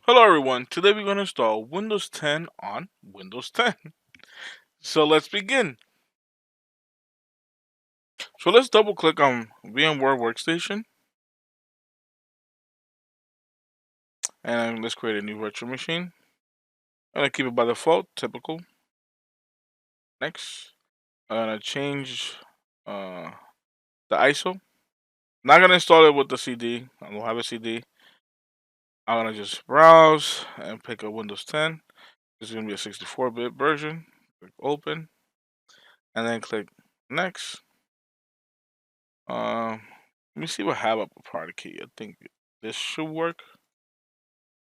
Hello everyone, today we're going to install Windows 10 on Windows 10. So let's begin. So let's double click on VMware Workstation and let's create a new virtual machine. I'm going to keep it by default, typical. Next, I'm going to change uh, the ISO. Not going to install it with the CD, I don't have a CD. I'm going to just browse and pick a Windows 10. It's going to be a 64-bit version. Click open and then click next. Let me see what I have up a product key. I think this should work.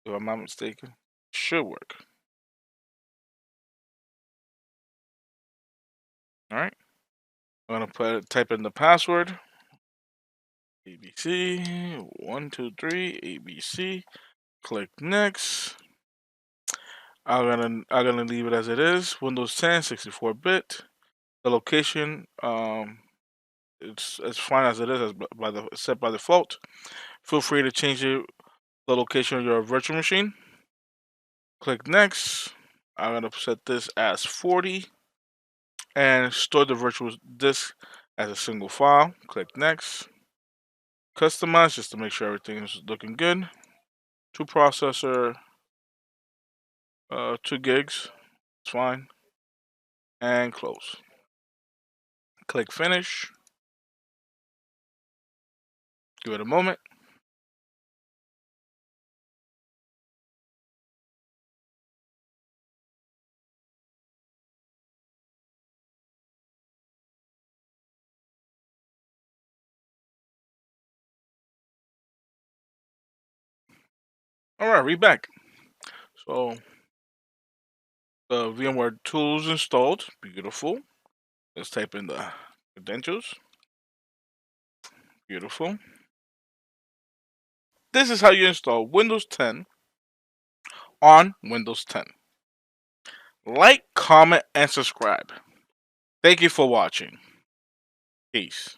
If I'm not mistaken, should work. All right. I'm gonna type in the password. ABC 123 ABC. Click next. I'm gonna leave it as it is. Windows 10 64-bit. The location it's as fine as it is as set by default. Feel free to change the location of your virtual machine. Click next. I'm gonna set this as 40 and store the virtual disk as a single file. Click next. Customize just to make sure everything is looking good. 2 processor, 2 gigs, it's fine. And close. Click finish. Give it a moment. Alright, we're back. So the VMware Tools installed. Beautiful. Let's type in the credentials. Beautiful. This is how you install Windows 10 on Windows 10. Like, comment, and subscribe. Thank you for watching. Peace.